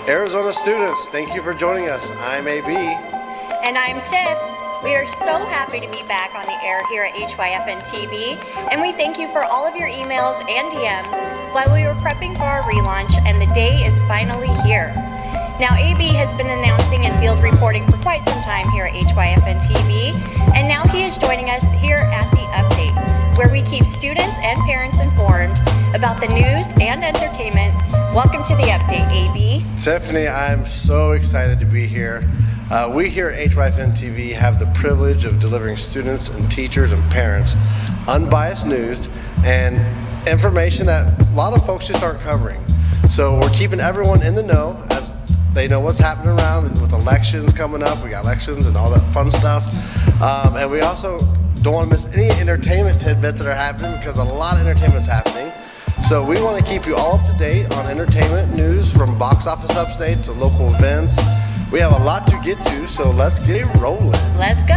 Arizona students, thank you for joining us. I'm AB. And I'm Tiff. We are so happy to be back on the air here at HYFN TV, and we thank you for all of your emails and DMs while we were prepping for our relaunch, and the day is finally here. Now, AB has been announcing and field reporting for quite some time here at HYFN TV, and now he is joining us here at the Update, where we keep students and parents informed about the news and entertainment. Welcome to the Update, AB. Tiffany, I'm so excited to be here. We here at HYFN TV have the privilege of delivering students and teachers and parents unbiased news and information that a lot of folks just aren't covering. So we're keeping everyone in the know as they know what's happening around with elections coming up. We got elections and all that fun stuff. And we also don't want to miss any entertainment tidbits that are happening because a lot of entertainment is happening. So we want to keep you all up to date on entertainment news from box office updates to local events. We have a lot to get to, so let's get it rolling. Let's go.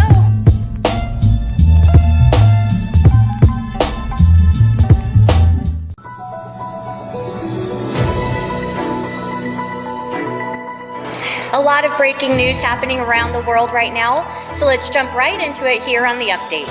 A lot of breaking news happening around the world right now, so let's jump right into it here on the Update.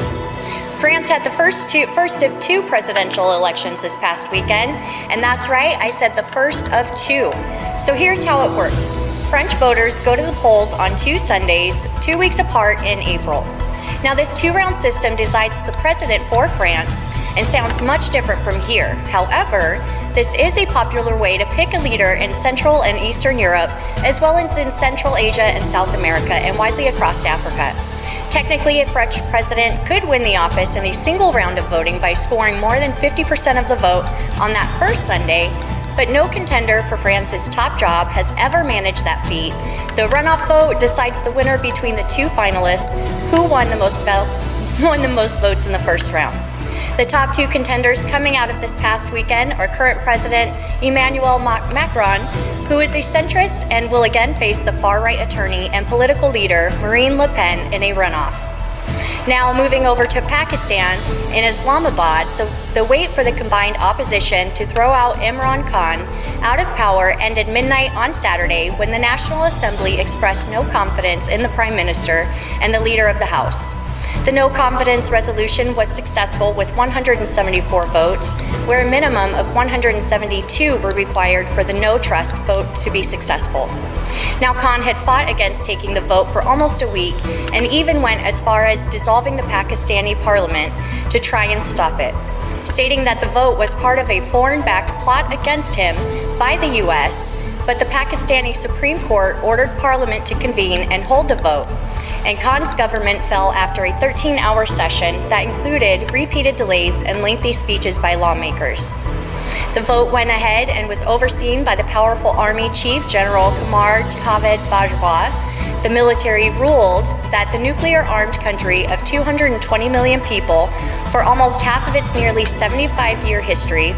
France had the first of two presidential elections this past weekend, and that's right, I said the first of two. So here's how it works. French voters go to the polls on 2 Sundays, 2 weeks apart in April. Now, this two-round system decides the president for France and sounds much different from here. However, this is a popular way to pick a leader in Central and Eastern Europe, as well as in Central Asia and South America, and widely across Africa. Technically, a French president could win the office in a single round of voting by scoring more than 50% of the vote on that first Sunday, but no contender for France's top job has ever managed that feat. The runoff vote decides the winner between the two finalists who won the most votes in the first round. The top two contenders coming out of this past weekend are current President Emmanuel Macron, who is a centrist and will again face the far-right attorney and political leader Marine Le Pen in a runoff. Now, moving over to Pakistan, in Islamabad, the wait for the combined opposition to throw out Imran Khan out of power ended midnight on Saturday when the National Assembly expressed no confidence in the Prime Minister and the Leader of the House. The no confidence resolution was successful with 174 votes, where a minimum of 172 were required for the no trust vote to be successful. Now, Khan had fought against taking the vote for almost a week and even went as far as dissolving the Pakistani parliament to try and stop it, stating that the vote was part of a foreign-backed plot against him by the U.S., but the Pakistani Supreme Court ordered Parliament to convene and hold the vote, and Khan's government fell after a 13-hour session that included repeated delays and lengthy speeches by lawmakers. The vote went ahead and was overseen by the powerful Army Chief General Qamar Javed Bajwa. The military ruled that the nuclear-armed country of 220 million people, for almost half of its nearly 75-year history,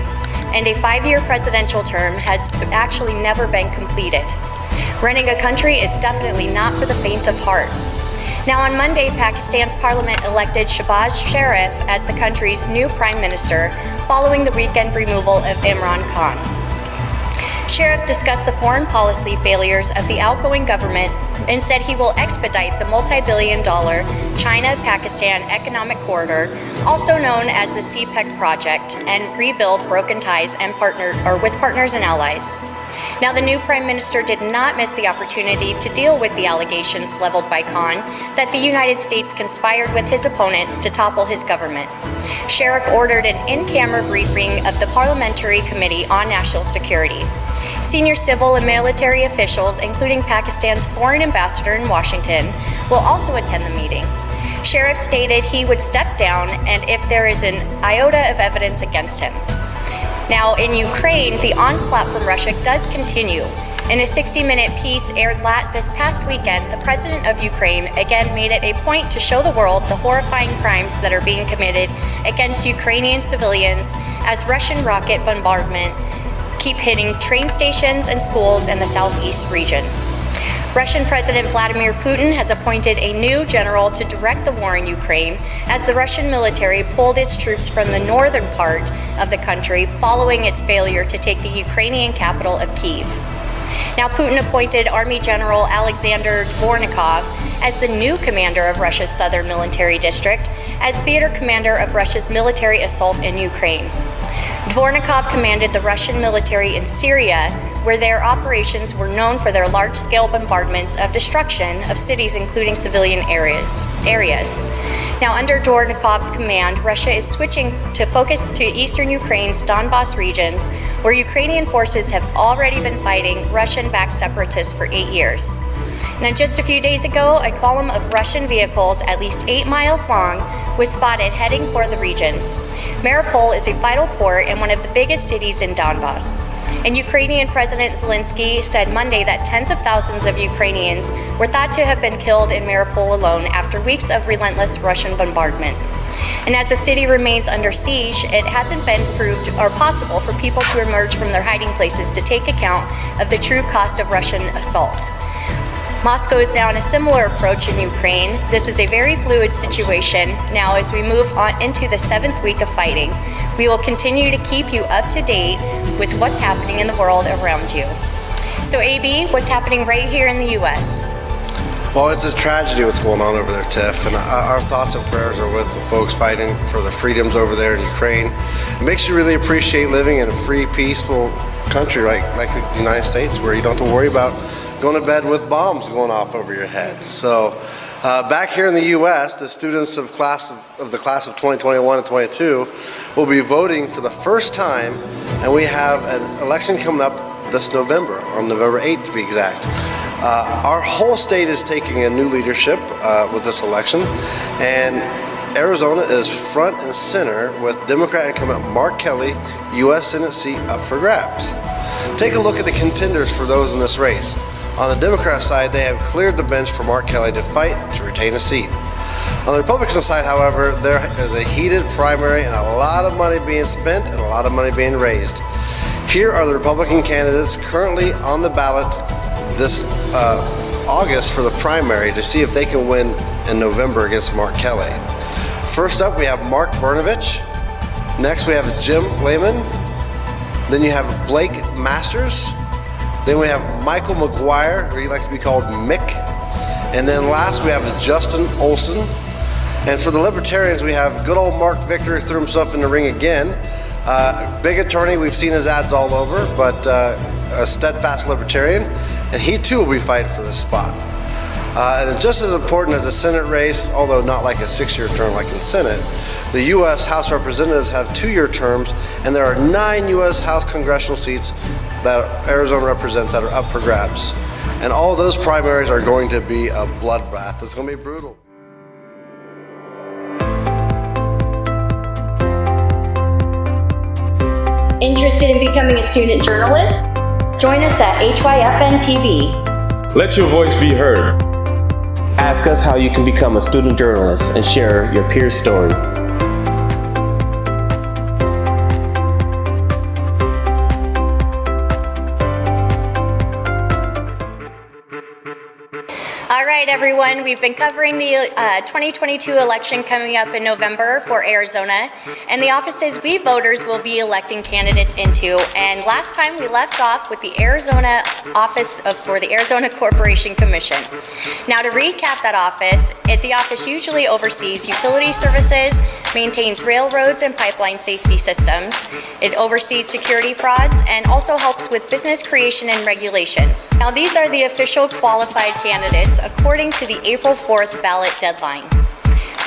and a 5-year presidential term has actually never been completed. Running a country is definitely not for the faint of heart. Now, on Monday, Pakistan's parliament elected Shehbaz Sharif as the country's new prime minister following the weekend removal of Imran Khan. Sharif discussed the foreign policy failures of the outgoing government and said he will expedite the multi-billion-dollar China-Pakistan Economic Corridor, also known as the CPEC project, and rebuild broken ties and with partners and allies. Now, the new Prime Minister did not miss the opportunity to deal with the allegations leveled by Khan that the United States conspired with his opponents to topple his government. Sharif ordered an in-camera briefing of the Parliamentary Committee on National Security. Senior civil and military officials, including Pakistan's foreign ambassador in Washington, will also attend the meeting. Sharif stated he would step down and if there is an iota of evidence against him. Now, in Ukraine, the onslaught from Russia does continue. In a 60-minute piece aired this past weekend, the president of Ukraine again made it a point to show the world the horrifying crimes that are being committed against Ukrainian civilians as Russian rocket bombardment keep hitting train stations and schools in the southeast region. Russian President Vladimir Putin has appointed a new general to direct the war in Ukraine as the Russian military pulled its troops from the northern part of the country following its failure to take the Ukrainian capital of Kyiv. Now, Putin appointed Army General Alexander Dvornikov as the new commander of Russia's Southern Military District, as theater commander of Russia's military assault in Ukraine. Dvornikov commanded the Russian military in Syria, where their operations were known for their large-scale bombardments of destruction of cities, including civilian areas. Now, under Dvornikov's command, Russia is switching to focus to eastern Ukraine's Donbas regions, where Ukrainian forces have already been fighting Russian-backed separatists for 8 years. Now, just a few days ago, a column of Russian vehicles at least 8 miles long was spotted heading for the region. Mariupol is a vital port and one of the biggest cities in Donbas. And Ukrainian President Zelensky said Monday that tens of thousands of Ukrainians were thought to have been killed in Mariupol alone after weeks of relentless Russian bombardment. And as the city remains under siege, it hasn't been proved or possible for people to emerge from their hiding places to take account of the true cost of Russian assault. Moscow is now on a similar approach in Ukraine. This is a very fluid situation now as we move on into the 7th week of fighting. We will continue to keep you up to date with what's happening in the world around you. So AB, what's happening right here in the U.S.? Well, it's a tragedy what's going on over there, Tiff, and our thoughts and prayers are with the folks fighting for the freedoms over there in Ukraine. It makes you really appreciate living in a free, peaceful country like the United States, where you don't have to worry about going to bed with bombs going off over your head. So back here in the U.S., the students of the class of 2021 and 22 will be voting for the first time, and we have an election coming up this November, on November 8th to be exact. Our whole state is taking a new leadership with this election, and Arizona is front and center with Democrat incumbent Mark Kelly, U.S. Senate seat up for grabs. Take a look at the contenders for those in this race. On the Democrat side, they have cleared the bench for Mark Kelly to fight to retain a seat. On the Republican side, however, there is a heated primary and a lot of money being spent and a lot of money being raised. Here are the Republican candidates currently on the ballot this August for the primary to see if they can win in November against Mark Kelly. First up, we have Mark Brnovich. Next, we have Jim Lehman. Then you have Blake Masters. Then we have Michael McGuire, or he likes to be called Mick. And then last we have Justin Olson. And for the Libertarians, we have good old Mark Victor, who threw himself in the ring again. Big attorney, we've seen his ads all over, but a steadfast Libertarian. And he too will be fighting for this spot. And it's just as important as the Senate race, although not like a 6-year term like in the Senate. The U.S. House of Representatives have 2-year terms, and there are 9 U.S. House congressional seats that Arizona represents that are up for grabs. And all those primaries are going to be a bloodbath. It's going to be brutal. Interested in becoming a student journalist? Join us at HYFN TV. Let your voice be heard. Ask us how you can become a student journalist and share your peer's story. All right, everyone, we've been covering the 2022 election coming up in November for Arizona and the offices we voters will be electing candidates into. And last time we left off with the Arizona office for the Arizona Corporation Commission. Now, to recap that office, the office usually oversees utility services, maintains railroads and pipeline safety systems. It oversees security frauds and also helps with business creation and regulations. Now, these are the official qualified candidates according to the April 4th ballot deadline.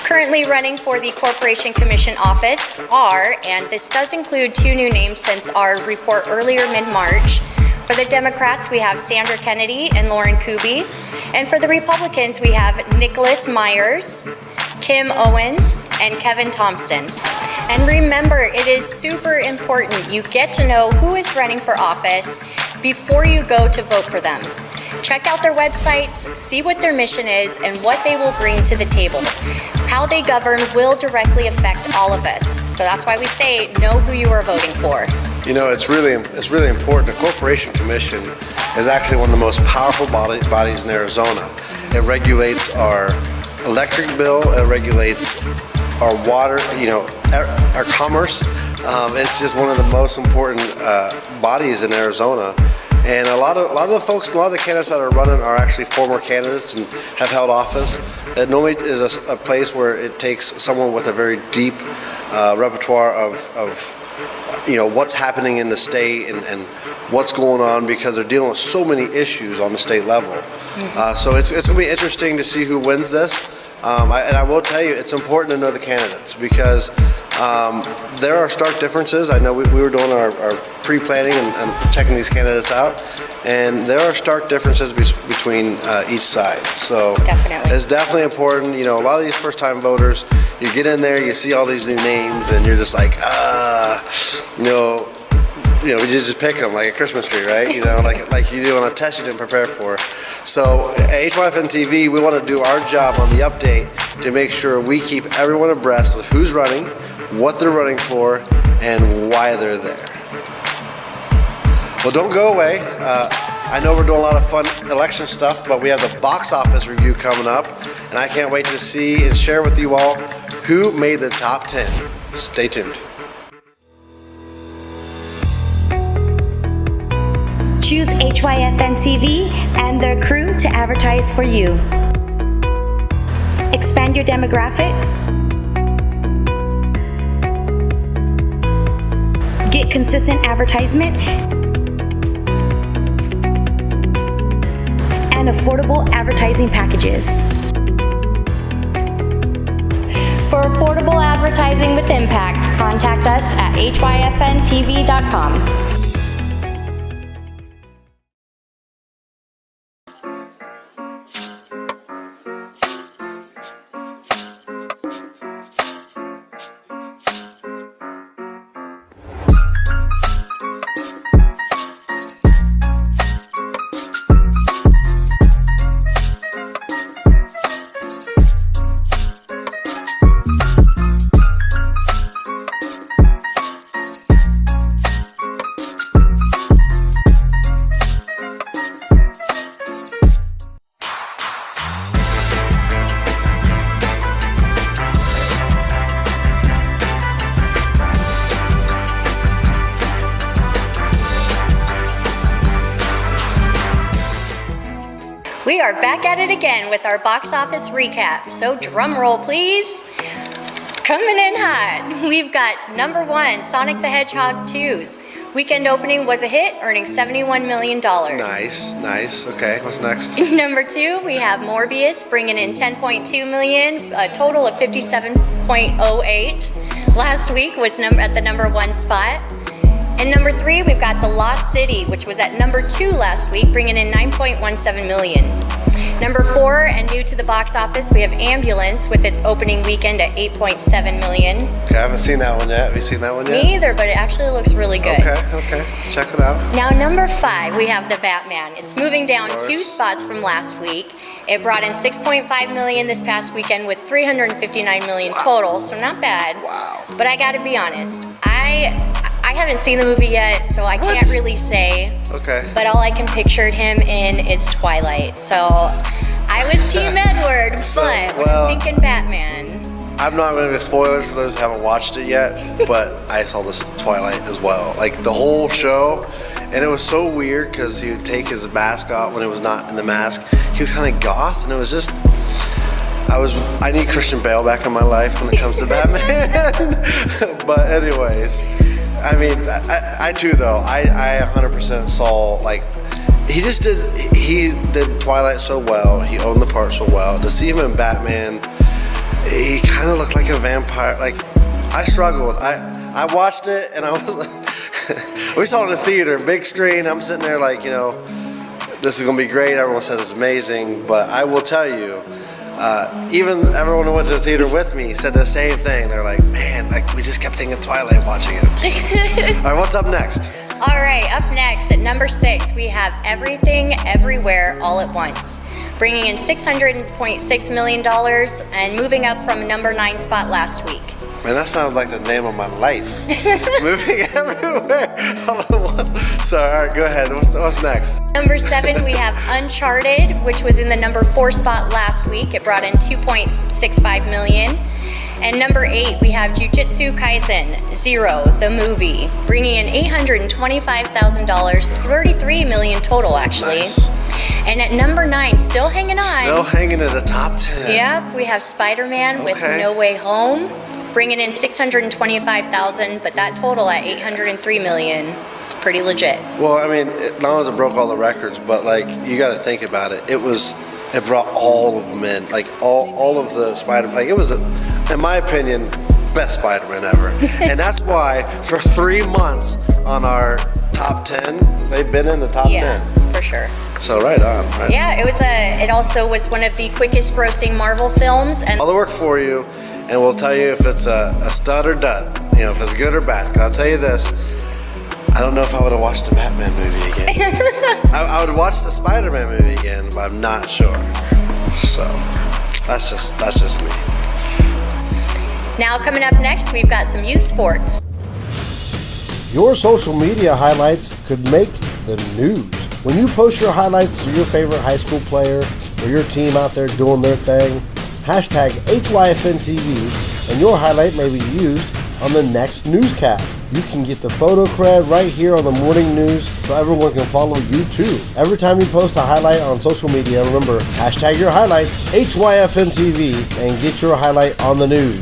Currently running for the Corporation Commission office are, and this does include 2 new names since our report earlier mid-March. For the Democrats, we have Sandra Kennedy and Lauren Kuby. And for the Republicans, we have Nicholas Myers, Kim Owens, and Kevin Thompson. And remember, it is super important you get to know who is running for office before you go to vote for them. Check out their websites, see what their mission is, and what they will bring to the table. How they govern will directly affect all of us. So that's why we say, know who you are voting for. You know, it's really important. The Corporation Commission is actually one of the most powerful bodies in Arizona. It regulates our electric bill, it regulates our water, our commerce. It's just one of the most important bodies in Arizona. And a lot of the folks, a lot of the candidates that are running are actually former candidates and have held office. It normally is a place where it takes someone with a very deep repertoire of what's happening in the state and what's going on, because they're dealing with so many issues on the state level. So it's going to be interesting to see who wins this. And I will tell you, it's important to know the candidates, because there are stark differences. I know we were doing our pre-planning and checking these candidates out, and there are stark differences between each side. So Definitely. it's definitely important. A lot of these first-time voters, you get in there, you see all these new names, and you're just like, we just pick them like a Christmas tree, right? Like you do on a test you didn't prepare for. So at HYFN TV, we want to do our job on the update to make sure we keep everyone abreast of who's running, what they're running for, and why they're there. Well, don't go away. I know we're doing a lot of fun election stuff, but we have the box office review coming up, and I can't wait to see and share with you all who made the top 10. Stay tuned. Choose HYFN TV and their crew to advertise for you. Expand your demographics. Get consistent advertisement and affordable advertising packages. For affordable advertising with impact, contact us at hyfntv.com. We are back at it again with our box office recap. So drum roll, please. Coming in hot, we've got number 1, Sonic the Hedgehog 2's weekend opening was a hit, earning $71 million. Nice. Okay, what's next? Number 2, we have Morbius bringing in $10.2 million, a total of $57.08. Last week was at the number 1 spot. And number 3, we've got The Lost City, which was at number 2 last week, bringing in $9.17 million. Number 4, and new to the box office, we have Ambulance with its opening weekend at $8.7 million. Okay, I haven't seen that one yet. Have you seen that one yet? Me either, but it actually looks really good. Okay. Check it out. Now, number 5, we have The Batman. It's moving down 2 spots from last week. It brought in $6.5 million this past weekend with $359 million total, so not bad. Wow. But I gotta be honest, I haven't seen the movie yet, so I can't really say. Okay. But all I can picture him in is Twilight. So I was Team Edward, but I'm thinking Batman. I'm not going to give spoilers for those who haven't watched it yet, but I saw this Twilight as well. Like the whole show, and it was so weird because he would take his mask off when it was not in the mask. He was kind of goth, and it was just. I need Christian Bale back in my life when it comes to Batman. But anyways. I mean, I too though. I 100% saw he did Twilight so well. He owned the part so well. To see him in Batman, he kind of looked like a vampire. Like I struggled. I watched it and I was like, we saw it in the theater, big screen. I'm sitting there like, this is gonna be great. Everyone says it's amazing, but I will tell you. Even everyone who went to the theater with me said the same thing. They're like, man, we just kept thinking Twilight watching it. All right, what's up next? All right, up next at number 6, we have Everything, Everywhere, All at Once, bringing in $600.6 million and moving up from number 9 spot last week. Man, that sounds like the name of my life. Moving everywhere. All at once. So, all right, go ahead. What's next? Number 7, we have Uncharted, which was in the number 4 spot last week. It brought in $2.65 million. And number 8, we have Jujutsu Kaisen Zero, the movie, bringing in $825,000, 33 million total actually. Nice. And at number 9, still hanging on. Still hanging in the top 10. Yep, we have Spider-Man with No Way Home, bringing in $625,000, but that total at $803 million. It's pretty legit. Well, I mean, not only it broke all the records, but like you got to think about it. It brought all of them in, like all of the Spider-Man. Like it was, in my opinion, best Spider-Man ever. And that's why for 3 months on our top 10, they've been in the top 10. Yeah, for sure. So right on. Right? Yeah, it also was one of the quickest grossing Marvel films. And All the work for you, and we'll tell you if it's a stud or dud, if it's good or bad. 'Cause I'll tell you this, I don't know if I would have watched the Batman movie again. I would watch the Spider-Man movie again, but I'm not sure. So that's just me. now coming up next, we've got some youth sports. Your social media highlights could make the news. When you post your highlights to your favorite high school player or your team out there doing their thing, hashtag HYFNTV, and your highlight may be used on the next newscast. You can get the photo cred right here on the morning news so everyone can follow you too. Every time you post a highlight on social media, remember, hashtag your highlights, HYFNTV, and get your highlight on the news.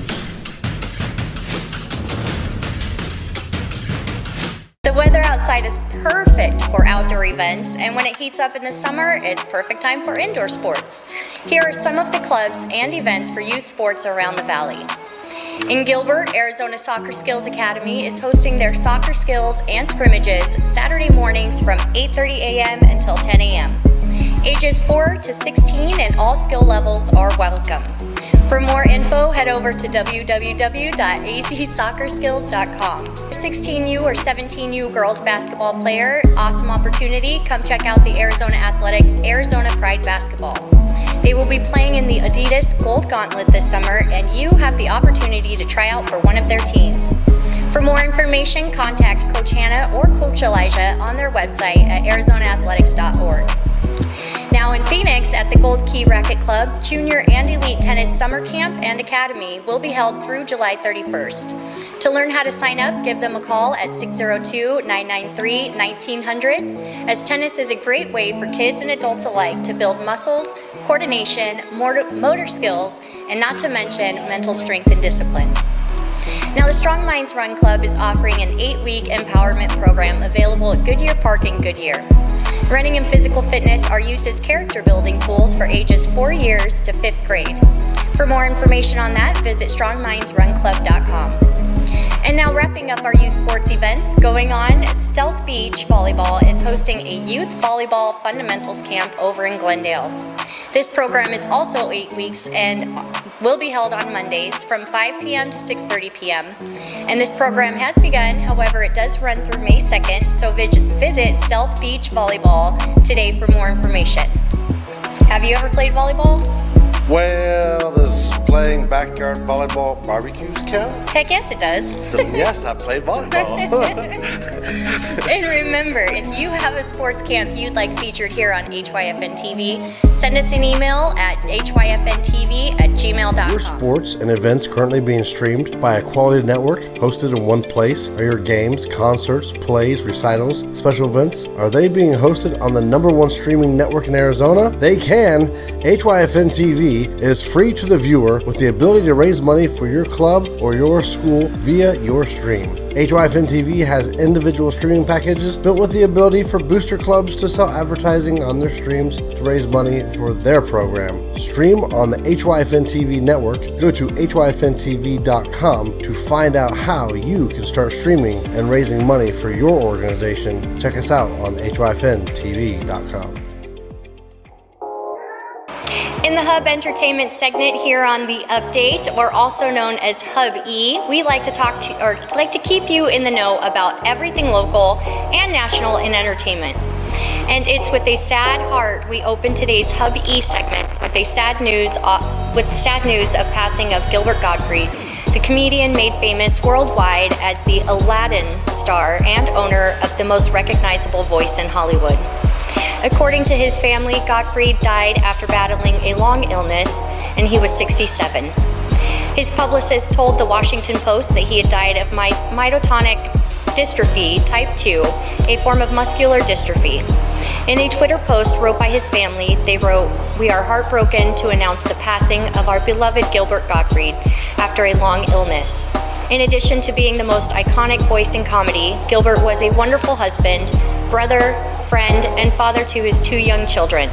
The weather outside is perfect for outdoor events, and when it heats up in the summer, it's perfect time for indoor sports. Here are some of the clubs and events for youth sports around the valley. In Gilbert, Arizona Soccer Skills Academy is hosting their soccer skills and scrimmages Saturday mornings from 8:30 a.m. until 10 a.m. Ages 4 to 16 and all skill levels are welcome. For more info, head over to www.azsoccerskills.com. 16U or 17U girls basketball player, awesome opportunity. Come check out the Arizona Athletics Arizona Pride Basketball. They will be playing in the Adidas Gold Gauntlet this summer, and you have the opportunity to try out for one of their teams. For more information, contact Coach Hannah or Coach Elijah on their website at arizonaathletics.org. Now in Phoenix, at the Gold Key Racket Club, Junior and Elite Tennis Summer Camp and Academy will be held through July 31st. To learn how to sign up, give them a call at 602-993-1900, as tennis is a great way for kids and adults alike to build muscles, coordination, motor skills, and not to mention mental strength and discipline. Now, the Strong Minds Run Club is offering an 8-week empowerment program available at Goodyear Park in Goodyear. Running and physical fitness are used as character building tools for ages 4 years to 5th grade. For more information on that, visit strongmindsrunclub.com. And now wrapping up our youth sports events going on, Stealth Beach Volleyball is hosting a youth volleyball fundamentals camp over in Glendale. This program is also 8 weeks and will be held on Mondays from 5 p.m. to 6:30 p.m. And this program has begun, however, it does run through May 2nd, so visit Stealth Beach Volleyball today for more information. Have you ever played volleyball? Well, does playing backyard volleyball barbecues count? Heck yes, it does. Yes, I played volleyball. And remember, if you have a sports camp you'd like featured here on HYFN TV, send us an email at hyfntv@gmail.com. Your sports and events currently being streamed by a quality network hosted in one place? Are your games, concerts, plays, recitals, special events? Are they being hosted on the #1 streaming network in Arizona? They can. HYFN TV is free to the viewer with the ability to raise money for your club or your school via your stream. HYFN TV has individual streaming packages built with the ability for booster clubs to sell advertising on their streams to raise money for their program. Stream on the HYFN TV network. Go to hyfntv.com to find out how you can start streaming and raising money for your organization. Check us out on hyfntv.com. In the Hub Entertainment segment here on The Update, or also known as Hub E, we like to keep you in the know about everything local and national in entertainment. And it's with a sad heart we open today's Hub E segment with the sad news of passing of Gilbert Gottfried, the comedian made famous worldwide as the Aladdin star and owner of the most recognizable voice in Hollywood. According to his family, Gottfried died after battling a long illness, and he was 67. His publicist told the Washington Post that he had died of myotonic dystrophy type 2, a form of muscular dystrophy. In a Twitter post wrote by his family, they wrote, "We are heartbroken to announce the passing of our beloved Gilbert Gottfried after a long illness. In addition to being the most iconic voice in comedy, Gilbert was a wonderful husband, brother, friend, and father to his 2 young children.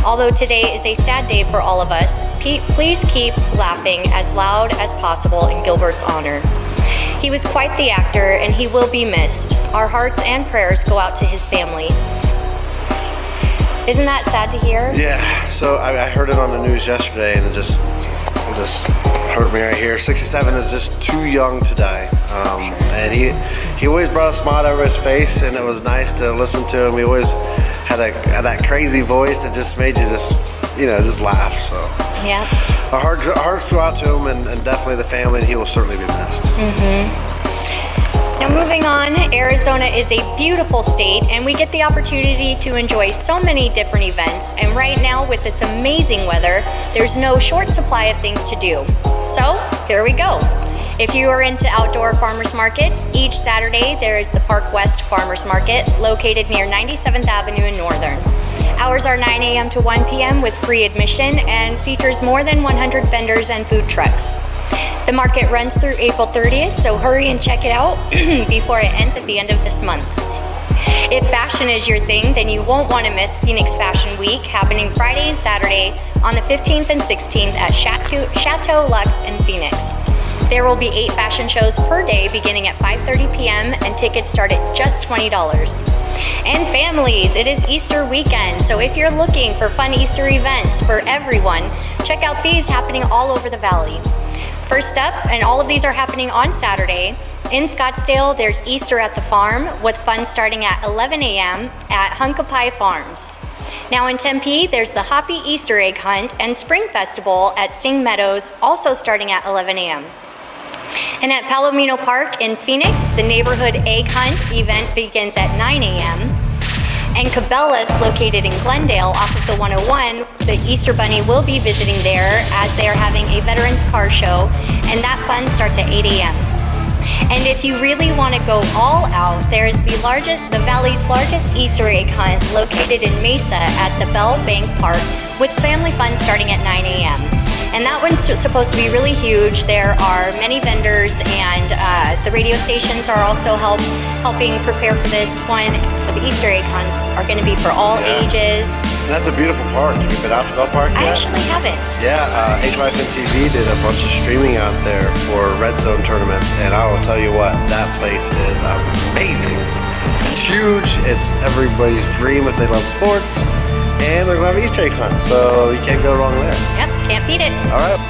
Although today is a sad day for all of us, please keep laughing as loud as possible in Gilbert's honor. He was quite the actor, and he will be missed. Our hearts and prayers go out to his family." Isn't that sad to hear? Yeah, so I heard it on the news yesterday, and it just hurt me right here. 67 is just too young to die. And he always brought a smile to everybody's face, and it was nice to listen to him. He always had that crazy voice that just made you just laugh. So Yeah. our hearts go out to him, and definitely the family, and he will certainly be missed. Now moving on, Arizona is a beautiful state, and we get the opportunity to enjoy so many different events. And right now, with this amazing weather, there's no short supply of things to do. So here we go. If you are into outdoor farmers markets, each Saturday there is the Park West Farmers Market located near 97th Avenue in Northern. Hours are 9 a.m. to 1 p.m. with free admission and features more than 100 vendors and food trucks. The market runs through April 30th, so hurry and check it out before it ends at the end of this month. If fashion is your thing, then you won't want to miss Phoenix Fashion Week, happening Friday and Saturday on the 15th and 16th at Chateau Luxe in Phoenix. There will be 8 fashion shows per day beginning at 5:30 p.m. and tickets start at just $20. And families, it is Easter weekend, so if you're looking for fun Easter events for everyone, check out these happening all over the valley. First up, and all of these are happening on Saturday, in Scottsdale, there's Easter at the Farm, with fun starting at 11 a.m. at Hunkapai Farms. Now in Tempe, there's the Hoppy Easter Egg Hunt and Spring Festival at Sing Meadows, also starting at 11 a.m. And at Palomino Park in Phoenix, the Neighborhood Egg Hunt event begins at 9 a.m. And Cabela's, located in Glendale off of the 101, the Easter Bunny will be visiting there as they are having a Veterans Car Show, and that fun starts at 8 a.m. And if you really want to go all out, there is the valley's largest Easter egg hunt located in Mesa at the Bell Bank Park, with family fun starting at 9 a.m. And that one's supposed to be really huge. There are many vendors, and the radio stations are also helping prepare for this one. The Easter egg hunts are going to be for all ages. And that's a beautiful park. Have you been out to Bell Park yet? I actually haven't. Yeah, HYFN TV did a bunch of streaming out there for Red Zone tournaments, and I will tell you what, that place is amazing. It's huge. It's everybody's dream if they love sports, and they're going to have an Easter egg hunt, so you can't go wrong there. Yep, can't beat it. All right.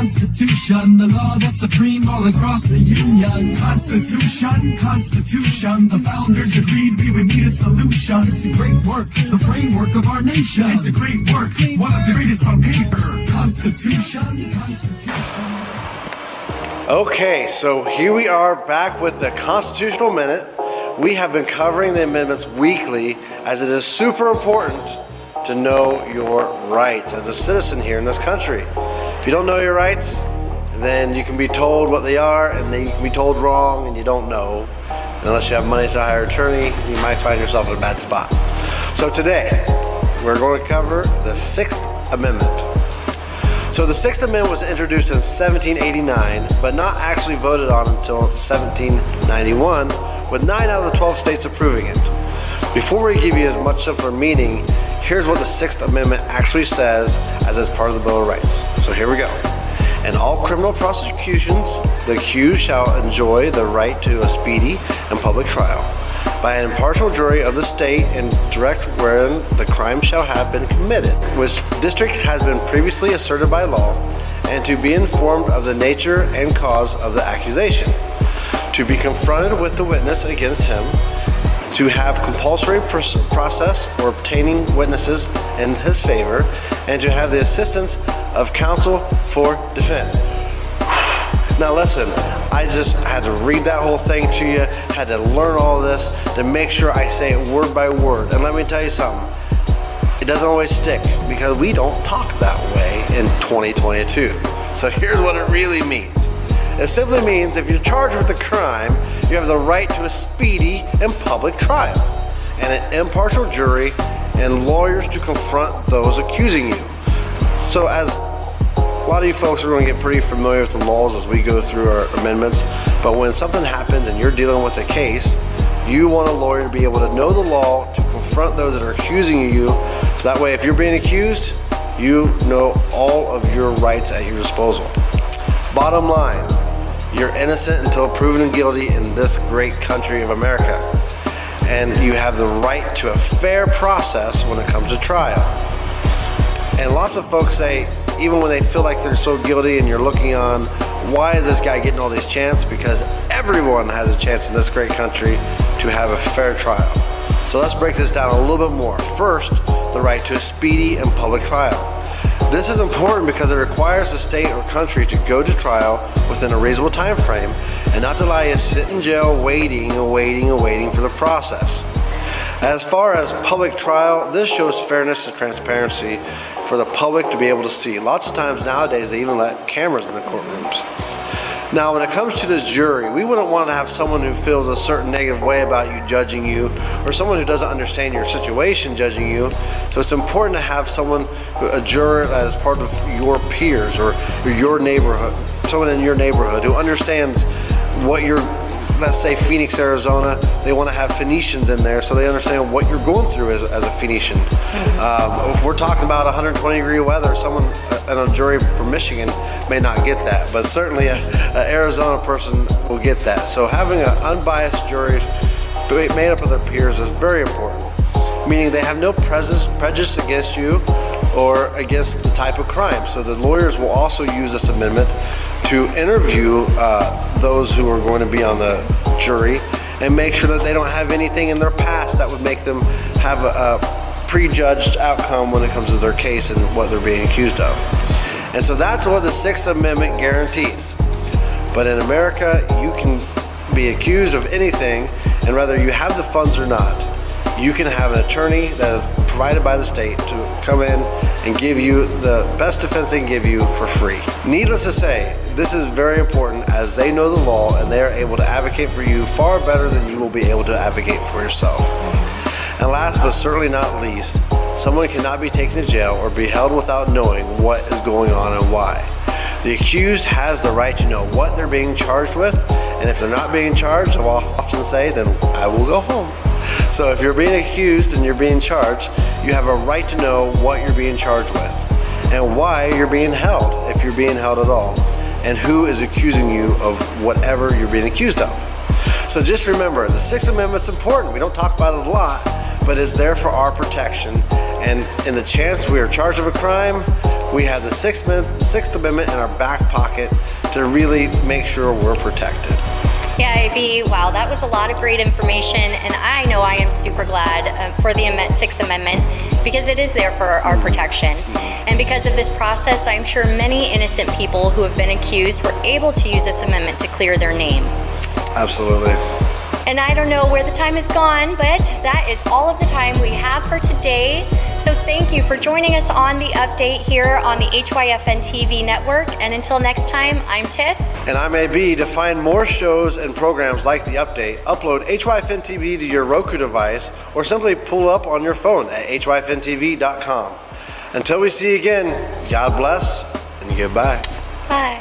Constitution, the law that's supreme all across the union. Constitution, the founders agreed we would need a solution. It's a great work, the framework of our nation. It's a great work, one of the greatest on paper. Constitution. Okay, so here we are back with the Constitutional Minute. We have been covering the amendments weekly, as it is super important to know your rights as a citizen here in this country. If you don't know your rights, then you can be told what they are, and then you can be told wrong, and you don't know. And unless you have money to hire an attorney, you might find yourself in a bad spot. So today, we're going to cover the 6th Amendment. So the 6th Amendment was introduced in 1789, but not actually voted on until 1791, with 9 out of the 12 states approving it. Before we give you as much simpler meaning, here's what the 6th Amendment actually says as it's part of the Bill of Rights. So here we go. In all criminal prosecutions, the accused shall enjoy the right to a speedy and public trial by an impartial jury of the state and direct wherein the crime shall have been committed, which district has been previously asserted by law, and to be informed of the nature and cause of the accusation, to be confronted with the witness against him, to have compulsory process or obtaining witnesses in his favor, and to have the assistance of counsel for defense. Now listen, I just had to read that whole thing to you, had to learn all this to make sure I say it word by word. And let me tell you something, it doesn't always stick because we don't talk that way in 2022. So here's what it really means. It simply means if you're charged with a crime, you have the right to a speedy and public trial, and an impartial jury and lawyers to confront those accusing you. So as a lot of you folks are going to get pretty familiar with the laws as we go through our amendments, but when something happens and you're dealing with a case, you want a lawyer to be able to know the law, to confront those that are accusing you, so that way if you're being accused, you know all of your rights at your disposal. Bottom line, you're innocent until proven guilty in this great country of America, and you have the right to a fair process when it comes to trial. And lots of folks say, even when they feel like they're so guilty and you're looking on, why is this guy getting all these chances? Because everyone has a chance in this great country to have a fair trial. So let's break this down a little bit more. First, the right to a speedy and public trial. This is important because it requires the state or country to go to trial within a reasonable time frame and not to allow you to sit in jail waiting for the process. As far as public trial, this shows fairness and transparency for the public to be able to see. Lots of times nowadays they even let cameras in the courtrooms. Now when it comes to the jury, we wouldn't want to have someone who feels a certain negative way about you judging you, or someone who doesn't understand your situation judging you. So it's important to have someone, a juror that is part of your peers or your neighborhood, someone in your neighborhood who understands what you're, let's say Phoenix, Arizona, they want to have Phoenicians in there so they understand what you're going through as a Phoenician. If we're talking about 120-degree weather, someone in a jury from Michigan may not get that, but certainly an Arizona person will get that. So having an unbiased jury made up of their peers is very important, meaning they have no prejudice against you or against the type of crime. So the lawyers will also use this amendment to interview those who are going to be on the jury and make sure that they don't have anything in their past that would make them have a prejudged outcome when it comes to their case and what they're being accused of. And so that's what the Sixth Amendment guarantees. But in America, you can be accused of anything, and whether you have the funds or not, you can have an attorney that is provided by the state to come in and give you the best defense they can give you for free. Needless to say, this is very important as they know the law and they are able to advocate for you far better than you will be able to advocate for yourself. And last but certainly not least, someone cannot be taken to jail or be held without knowing what is going on and why. The accused has the right to know what they're being charged with, and if they're not being charged, I'll often say, then I will go home. So if you're being accused and you're being charged, you have a right to know what you're being charged with and why you're being held, if you're being held at all, and who is accusing you of whatever you're being accused of. So just remember, the Sixth Amendment's important. We don't talk about it a lot, but it's there for our protection. And in the chance we are charged of a crime, we have the Sixth Amendment in our back pocket to really make sure we're protected. Yeah, Ivy, wow, that was a lot of great information, and I know I am super glad for the Sixth Amendment because it is there for our protection. And because of this process, I'm sure many innocent people who have been accused were able to use this amendment to clear their name. Absolutely. And I don't know where the time has gone, but that is all of the time we have for today. So thank you for joining us on the update here on the HYFN TV network. And until next time, I'm Tiff. And I'm AB. To find more shows and programs like the update, upload HYFN TV to your Roku device or simply pull up on your phone at hyfntv.com. Until we see you again, God bless and goodbye. Bye.